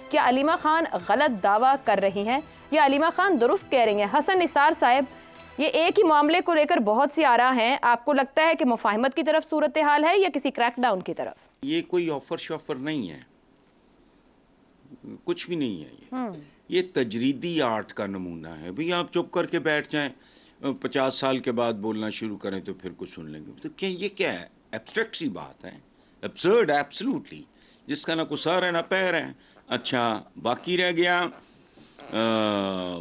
کیا علیمہ خان غلط دعویٰ کر رہی ہیں یا علیمہ خان درست کہہ رہی ہیں؟ حسن نثار صاحب، یہ ایک ہی معاملے کو لے کر بہت سی آراء ہیں، آپ کو لگتا ہے کہ مفاہمت کی طرف صورتحال ہے یا کسی کریک ڈاؤن کی طرف؟ یہ کوئی آفر شافر نہیں ہے، کچھ بھی نہیں ہے، یہ تجریدی آرٹ کا نمونہ ہے۔ بھئی آپ چپ کر کے بیٹھ جائیں، 50 سال کے بعد بولنا شروع کریں تو پھر کچھ سن لیں گے، تو یہ کیا ہے؟ ایبسٹریکٹ سی بات ہے، ابسرڈ ایبسلوٹلی، جس کا نہ کوئی سر ہے نہ پیر ہے۔ اچھا باقی رہ گیا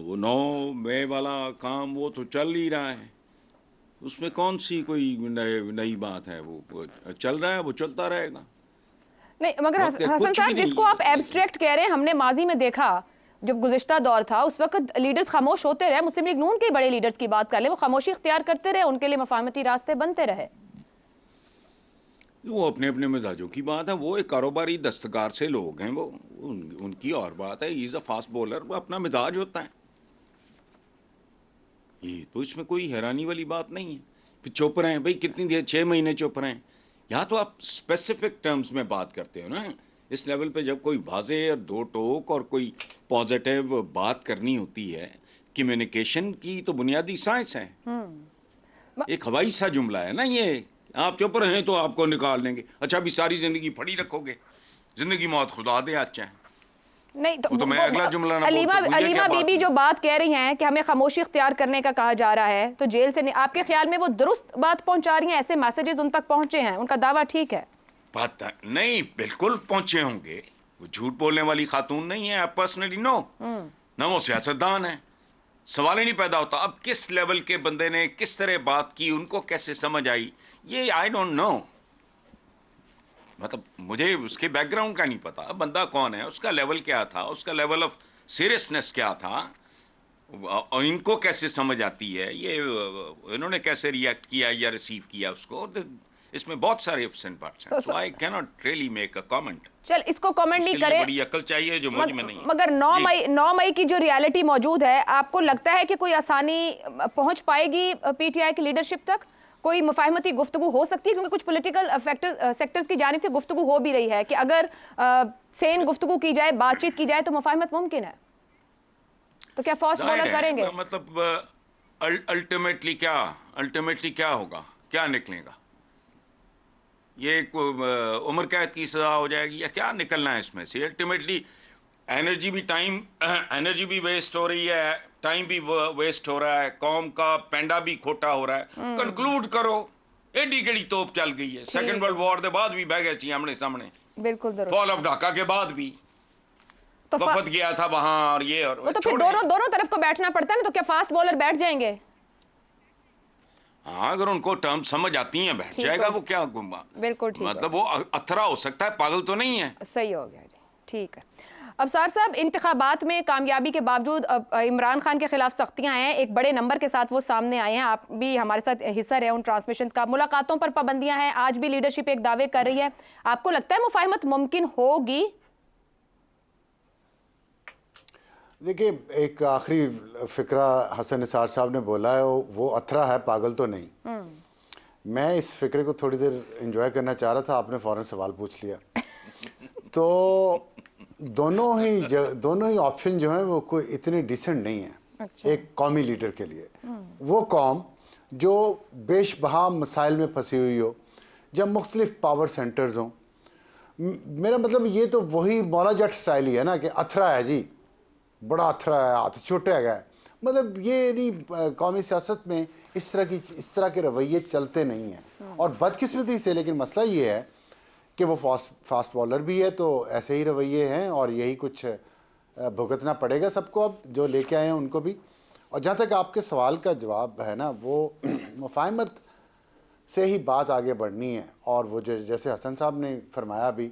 وہ 9 مئی والا کام، وہ تو چل ہی رہا ہے، اس میں کون سی کوئی نئی بات ہے؟ وہ چل رہا ہے، وہ چلتا رہے گا۔ نہیں مگر حسن صاحب، جس کو آپ ایبسٹریکٹ کہہ رہے ہیں، ہم نے ماضی میں دیکھا جب گزشتہ دور تھا اس وقت لیڈرز خاموش ہوتے رہے، مسلم لیگ نون کے بڑے لیڈرز کی بات کر لیں، وہ خاموشی اختیار کرتے رہے، ان کے لیے مفاہمتی راستے بنتے رہے۔ وہ اپنے اپنے مزاجوں کی بات ہے، وہ ایک کاروباری دستکار سے لوگ ہیں، وہ ان کی اور بات ہے۔ ہی از اے فاسٹ بولر، وہ اپنا مزاج ہوتا ہے، یہ تو اس میں کوئی حیرانی والی بات نہیں ہے۔ پھر چپ رہے ہیں بھائی، کتنی دیر 6 مہینے چپ رہے ہیں؟ یا تو آپ اسپیسیفک ٹرمز میں بات کرتے ہو نا، اس لیول پہ جب کوئی واضح اور دو ٹوک اور کوئی پازیٹیو بات کرنی ہوتی ہے، کمیونیکیشن کی تو بنیادی سائنس ہے۔ ایک ہوائی سا جملہ ہے نا یہ، آپ چپ رہے ہیں تو آپ کو نکال دیں گے، اچھا بھی ساری زندگی پھڑی رکھو گے، زندگی موت خدا دے آج چاہیں۔ نہیں تو میں اگلا جملہ نہ بول سکوں، علیمہ بی بی جو بات کہہ رہی ہیں کہ ہمیں خاموشی اختیار کرنے کا کہا جا رہا ہے، تو جیل سے آپ کے خیال میں وہ درست بات پہنچا رہی ہیں؟ ایسے میسیجز ان تک پہنچے ہیں، ان کا دعویٰ ٹھیک ہے؟ پتہ نہیں، بالکل پہنچے ہوں گے، وہ جھوٹ بولنے والی خاتون نہیں ہے، پرسنلی نو، نہ وہ سیاستدان ہے۔ سوال ہی نہیں پیدا ہوتا اب کس لیول کے بندے نے کس طرح بات کی، ان کو کیسے سمجھ آئی، یہ آئی ڈونٹ نو، مطلب مجھے اس کے بیک گراؤنڈ کا نہیں پتا، بندہ کون ہے، اس کا لیول کیا تھا، اس کا لیول آف سیریسنس کیا تھا، اور ان کو کیسے سمجھ آتی ہے، یہ انہوں نے کیسے ریئیکٹ کیا یا ریسیو کیا اس کو، اس میں بہت سارے اپس اینڈ پارٹس ہیں، so I cannot really make a comment۔ چل اس کو کامنٹ نہیں کرے، بڑی عقل چاہیے جو مجھ میں نہیں ہے۔ مگر 9 مئی کی جو ریالٹی موجود ہے، آپ کو لگتا ہے کہ کوئی آسانی پہنچ پائے گی پی ٹی آئی کی لیڈرشپ تک؟ کوئی مفاہمتی گفتگو ہو سکتی ہے؟ کیونکہ کچھ پولیٹیکل سیکٹرز کی جانب سے گفتگو ہو بھی رہی ہے کہ اگر سین گفتگو کی جائے، بات چیت کی جائے تو مفاہمت ممکن ہے، تو کیا فاسٹ بولر کریں گے؟ مطلب الٹیمیٹلی کیا ہوگا، کیا نکلے گا؟ یہ عمر قید کی سزا ہو جائے گی یا کیا نکلنا ہے اس میں سے؟ الٹیمیٹلی انرجی بھی ویسٹ ہو رہی ہے، ٹائم بھی ویسٹ ہو رہا ہے، قوم کا پینڈا بھی کھوٹا ہو رہا ہے۔ کنکلوڈ کرو، ایڈی گڑی توپ چل گئی ہے، سیکنڈ ورلڈ وار دے بعد بھی بہ گئے تھی آمنے سامنے، بالکل درست، فال آف ڈھاکہ کے بعد بھی وفد گیا تھا وہاں، اور یہ اور وہ تو پھر دونوں طرف کو بیٹھنا پڑتا ہے نا، تو کیا فاسٹ بولر بیٹھ جائیں گے؟ ہاں اگر ان کو ٹرم سمجھ آتی ہیں بیٹھ جائے گا، وہ کیا بالکل ٹھیک، مطلب وہ اتھرا ہو سکتا ہے، پاگل تو نہیں ہے۔ صحیح ہو گیا جی، ٹھیک ہے۔ ابصار صاحب، انتخابات میں کامیابی کے باوجود عمران خان کے خلاف سختیاں ہیں، ایک بڑے نمبر کے ساتھ وہ سامنے آئے ہیں، آپ بھی ہمارے ساتھ حصہ رہے ان ٹرانسمیشنز کا، ملاقاتوں پر پابندیاں ہیں، آج بھی لیڈرشپ ایک دعوے کر رہی ہے، آپ کو لگتا ہے مفاہمت ممکن ہوگی؟ دیکھیے، ایک آخری فقرہ حسن نثار صاحب نے بولا ہے، وہ اتھرا ہے، پاگل تو نہیں۔ میں اس فقرے کو تھوڑی دیر انجوائے کرنا چاہ رہا تھا، آپ نے فوراً سوال پوچھ لیا۔ تو دونوں ہی آپشن جو ہیں وہ کوئی اتنے ڈیسنٹ نہیں ہیں ایک قومی لیڈر کے لیے۔ وہ قوم جو بیش بہا مسائل میں پھنسی ہوئی ہو، جب مختلف پاور سینٹرز ہوں، میرا مطلب یہ تو وہی مولا جٹ سٹائل ہی ہے نا کہ اتھرا ہے جی، بڑا اتھرا ہے، ہاتھ چھوٹے گئے، مطلب یہ نہیں، قومی سیاست میں اس طرح کے رویے چلتے نہیں ہیں، اور بدقسمتی سے لیکن مسئلہ یہ ہے کہ وہ فاسٹ بالر بھی ہے، تو ایسے ہی رویے ہیں، اور یہی کچھ بھگتنا پڑے گا سب کو، اب جو لے کے آئے ہیں ان کو بھی۔ اور جہاں تک آپ کے سوال کا جواب ہے نا، وہ مفاہمت سے ہی بات آگے بڑھنی ہے، اور وہ جیسے حسن صاحب نے فرمایا بھی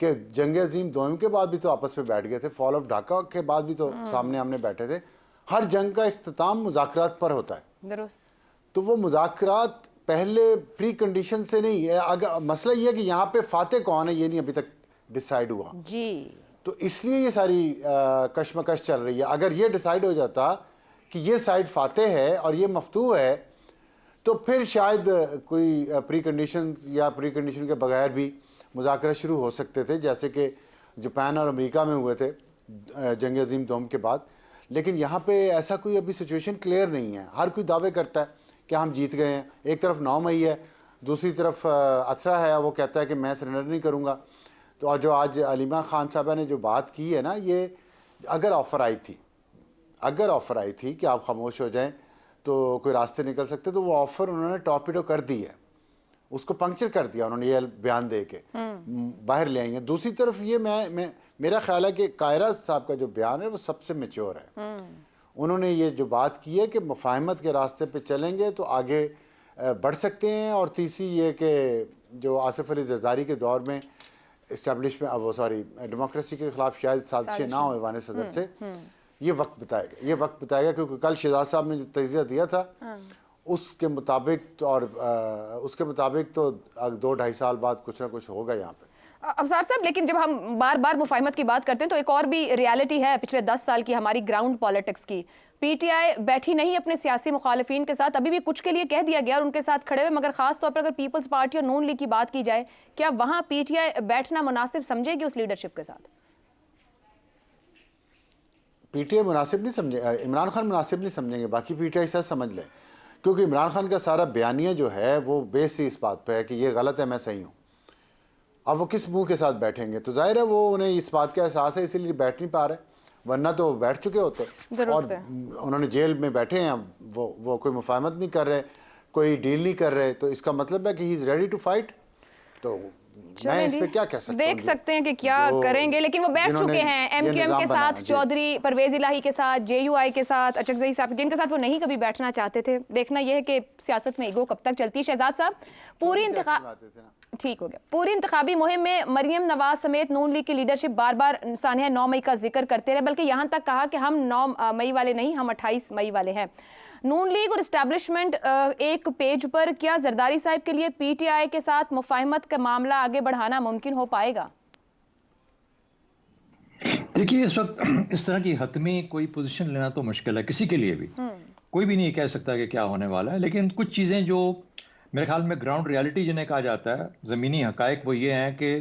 کہ جنگ عظیم دوم کے بعد بھی تو آپس میں بیٹھ گئے تھے، فال آف ڈھاکہ کے بعد بھی تو سامنے آمنے بیٹھے تھے، ہر جنگ کا اختتام مذاکرات پر ہوتا ہے، درست، تو وہ مذاکرات پہلے پری کنڈیشن سے نہیں ہے، اگر مسئلہ یہ ہے کہ یہاں پہ فاتح کون ہے یہ نہیں ابھی تک ڈیسائیڈ ہوا جی، تو اس لیے یہ ساری کشمکش چل رہی ہے۔ اگر یہ ڈیسائیڈ ہو جاتا کہ یہ سائیڈ فاتح ہے اور یہ مفتوح ہے، تو پھر شاید کوئی پری کنڈیشن یا پری کنڈیشن کے بغیر بھی مذاکرات شروع ہو سکتے تھے، جیسے کہ جاپان اور امریکہ میں ہوئے تھے، جنگ عظیم دوم کے بعد. لیکن یہاں پہ ایسا کوئی ابھی سچویشن کلیئر نہیں ہے. ہر کوئی دعوے کرتا ہے کہ ہم جیت گئے ہیں. ایک طرف 9 مئی ہے, دوسری طرف اثرا ہے, وہ کہتا ہے کہ میں سرنڈر نہیں کروں گا. تو جو آج علیمہ خان صاحبہ نے جو بات کی ہے نا, یہ اگر آفر آئی تھی کہ آپ خاموش ہو جائیں تو کوئی راستے نکل سکتے, تو وہ آفر انہوں نے ٹارپیڈو کر دی ہے, اس کو پنکچر کر دیا انہوں نے یہ بیان دے کے, باہر لے آئیں گے. دوسری طرف یہ میرا خیال ہے کہ قاہرہ صاحب کا جو بیان ہے وہ سب سے میچور ہے. انہوں نے یہ جو بات کی ہے کہ مفاہمت کے راستے پہ چلیں گے تو آگے بڑھ سکتے ہیں. اور تیسری یہ کہ جو آصف علی زرداری کے دور میں ڈیموکریسی کے خلاف شاید سازشیں نہ ہو ایوان صدر سے, یہ وقت بتائے گا کیونکہ کل شہزاد صاحب نے جو تجزیہ دیا تھا اس کے مطابق تو 2-2.5 سال بعد کچھ نہ کچھ ہوگا یہاں پہ. افسر صاحب, لیکن جب ہم بار بار مفاہمت کی بات کرتے ہیں تو ایک اور بھی ریالٹی ہے پچھلے 10 سال کی ہماری گراؤنڈ پالیٹکس کی. پی ٹی آئی بیٹھی نہیں اپنے سیاسی مخالفین کے ساتھ, ابھی بھی کچھ کے لیے کہہ دیا گیا اور ان کے ساتھ کھڑے ہوئے, مگر خاص طور پر اگر پیپلز پارٹی اور نون لیگ کی بات کی جائے, کیا وہاں پی ٹی آئی بیٹھنا مناسب سمجھے گی اس لیڈرشپ کے ساتھ؟ پی ٹی آئی مناسب نہیں سمجھے, عمران خان مناسب نہیں سمجھیں گے, باقی پی ٹی آئی سچ سمجھ لیں. کیونکہ عمران خان کا سارا بیانیہ جو ہے وہ بیس ہی اس بات پہ ہے کہ یہ غلط ہے, میں صحیح ہوں. اب وہ کس منہ کے ساتھ بیٹھیں گے؟ تو ظاہر ہے وہ انہیں اس بات کا احساس ہے, اسی لیے بیٹھ نہیں پا رہے, ورنہ تو بیٹھ چکے ہوتے. اور انہوں نے جیل میں بیٹھے ہیں, وہ کوئی مفاہمت نہیں کر رہے, کوئی ڈیل نہیں کر رہے, تو اس کا مطلب ہے کہ ہی از ریڈی ٹو فائٹ. تو میں اس پہ کیا کہہ سکتا ہوں, دیکھ سکتے ہیں کہ کیا کریں گے, لیکن وہ بیٹھ چکے ہیں ایم کیو ایم کے ساتھ, چودھری پرویز الہی کے ساتھ, جے یو آئی کے ساتھ, اچکزئی صاحب, جن کے ساتھ وہ نہیں کبھی بیٹھنا چاہتے تھے. دیکھنا یہ ہے کہ سیاست میں ایگو کب تک چلتی ہے. شہزاد صاحب, پوری انتخابی مہم میں مریم نواز سمیت نون لیگ کی لیڈرشپ بار بار سانحہ 9 مئی کا ذکر کرتے رہے, بلکہ یہاں تک کہا کہ ہم 9 مئی والے نہیں, ہم 28 مئی والے ہیں. نون لیگ اور اسٹیبلشمنٹ ایک پیج پر, کیا زرداری صاحب کے لیے پی ٹی آئی کے ساتھ مفاہمت کا معاملہ آگے بڑھانا ممکن ہو پائے گا؟ دیکھیے, اس وقت اس طرح کی حتمی کوئی پوزیشن لینا تو مشکل ہے کسی کے لیے بھی. کوئی بھی نہیں کہہ سکتا کہ کیا ہونے والا ہے, لیکن کچھ چیزیں جو میرے خیال میں گراؤنڈ ریالٹی جنہیں کہا جاتا ہے, زمینی حقائق, وہ یہ ہیں کہ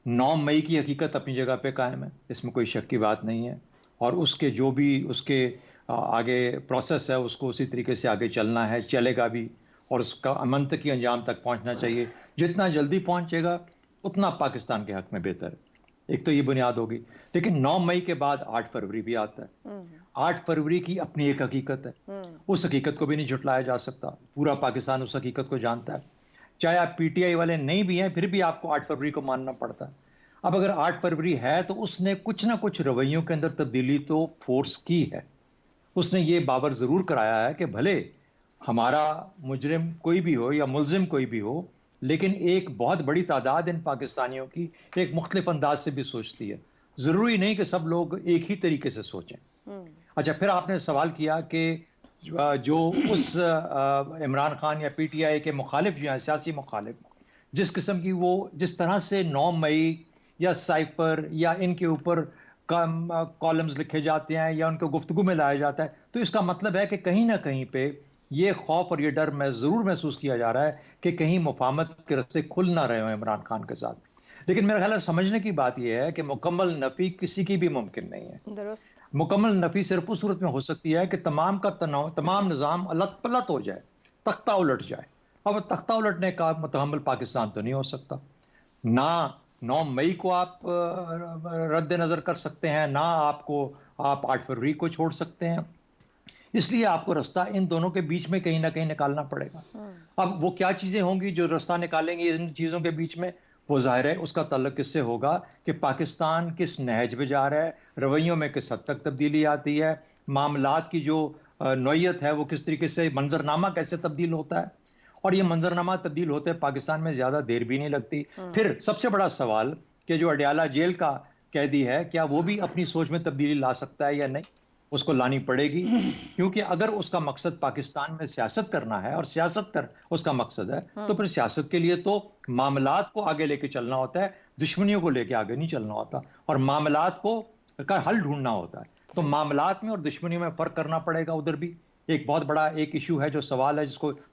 9 مئی کی حقیقت اپنی جگہ پہ قائم ہے, اس میں کوئی شک کی بات نہیں ہے. اور اس کے جو بھی اس کے آگے پروسیس ہے اس کو اسی طریقے سے آگے چلنا ہے, چلے گا بھی, اور اس کا منطقی انجام تک پہنچنا چاہیے. جتنا جلدی پہنچے گا اتنا پاکستان کے حق میں بہتر ہے. ایک تو یہ بنیاد ہوگی. لیکن 9 مئی کے بعد 8 فروری بھی آتا ہے. 8 فروری کی اپنی ایک حقیقت ہے, اس حقیقت کو بھی نہیں جھٹلایا جا سکتا. پورا پاکستان اس حقیقت کو جانتا ہے, چاہے آپ پی ٹی آئی والے نہیں بھی ہیں, پھر بھی آپ کو 8 فروری کو ماننا پڑتا ہے. اب اگر 8 فروری ہے تو اس نے کچھ نہ کچھ رویوں کے اندر تبدیلی تو فورس کی ہے. اس نے یہ باور ضرور کرایا ہے کہ بھلے ہمارا مجرم کوئی بھی ہو یا ملزم کوئی بھی ہو, لیکن ایک بہت بڑی تعداد ان پاکستانیوں کی ایک مختلف انداز سے بھی سوچتی ہے. ضروری نہیں کہ سب لوگ ایک ہی طریقے سے سوچیں. اچھا, پھر آپ نے سوال کیا کہ جو اس عمران خان یا پی ٹی آئی کے مخالف جو ہیں, سیاسی مخالف, جس قسم کی وہ جس طرح سے 9 مئی یا سائفر یا ان کے اوپر کالمز لکھے جاتے ہیں یا ان کو گفتگو میں لایا جاتا ہے, تو اس کا مطلب ہے کہ کہیں نہ کہیں پہ یہ خوف اور یہ ڈر میں ضرور محسوس کیا جا رہا ہے کہ کہیں مفاہمت کے راستے کھل نہ رہے ہوں عمران خان کے ساتھ. لیکن میرا خیال ہے سمجھنے کی بات یہ ہے کہ مکمل نفی کسی کی بھی ممکن نہیں ہے. درست. مکمل نفی صرف اس صورت میں ہو سکتی ہے کہ تمام نظام الٹ پلٹ ہو جائے, تختہ الٹ جائے. اب تختہ الٹنے کا متحمل پاکستان تو نہیں ہو سکتا. نہ 9 مئی کو آپ رد نظر کر سکتے ہیں, نہ آپ 8 فروری کو چھوڑ سکتے ہیں. اس لیے آپ کو راستہ ان دونوں کے بیچ میں کہیں نہ کہیں نکالنا پڑے گا. اب وہ کیا چیزیں ہوں گی جو راستہ نکالیں گی ان چیزوں کے بیچ میں, وہ ظاہر ہے اس کا تعلق کس سے ہوگا کہ پاکستان کس نہج پہ جا رہا ہے, رویوں میں کس حد تک تبدیلی آتی ہے, معاملات کی جو نوعیت ہے وہ کس طریقے سے, منظرنامہ کیسے تبدیل ہوتا ہے. اور یہ منظرنامہ تبدیل ہوتے پاکستان میں زیادہ دیر بھی نہیں لگتی. پھر سب سے بڑا سوال کہ جو اڈیالہ جیل کا قیدی ہے, کیا وہ بھی اپنی سوچ میں تبدیلی لا سکتا ہے یا نہیں؟ اس کو لانی پڑے گی, کیونکہ اگر اس کا مقصد پاکستان میں سیاست کرنا ہے اور سیاست اس کا مقصد ہے, تو پھر سیاست کے لیے تو معاملات کو آگے لے کے چلنا ہوتا ہے, دشمنیوں کو لے کے آگے نہیں چلنا ہوتا, اور معاملات کا حل ڈھونڈنا ہوتا ہے. تو معاملات میں اور دشمنیوں میں فرق کرنا پڑے گا. ادھر بھی ایک بہت بڑا ایک ایشو ہے, جو سوال ہے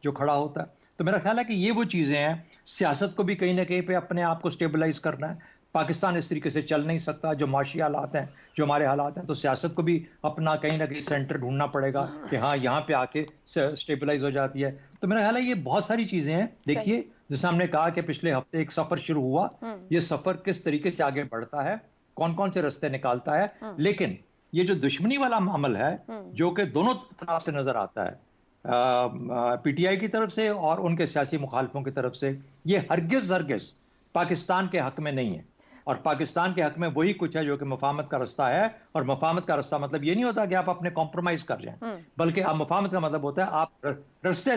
جو کھڑا ہوتا ہے. تو میرا خیال ہے کہ یہ وہ چیزیں ہیں, سیاست کو بھی کہیں نہ کہیں پہ اپنے آپ کو سٹیبلائز کرنا ہے, پاکستان اس طریقے سے چل نہیں سکتا. جو معاشی حالات ہیں, جو ہمارے حالات ہیں, تو سیاست کو بھی اپنا کہیں نہ کہیں سینٹر ڈھونڈنا پڑے گا کہ ہاں یہاں پہ آ کے اسٹیبلائز ہو جاتی ہے. تو میرا خیال ہے یہ بہت ساری چیزیں ہیں. دیکھیے جیسے ہم نے کہا کہ پچھلے ہفتے ایک سفر شروع ہوا, یہ سفر کس طریقے سے آگے بڑھتا ہے, کون کون سے رستے نکالتا ہے. لیکن یہ جو دشمنی والا عمل ہے جو کہ دونوں طرف سے نظر آتا ہے, پی ٹی آئی کی طرف سے اور ان کے سیاسی مخالفوں کی طرف سے, یہ ہرگز پاکستان کے حق میں نہیں ہے. اور پاکستان کے حق میں وہی کچھ ہے جو کہ مفاہمت کا رستہ ہے. اور مفاہمت کا رستہ مطلب یہ نہیں ہوتا کہ آپ اپنے کمپرومائز کر جائیں, بلکہ آپ مفاہمت کا مطلب ہوتا ہے آپ رستے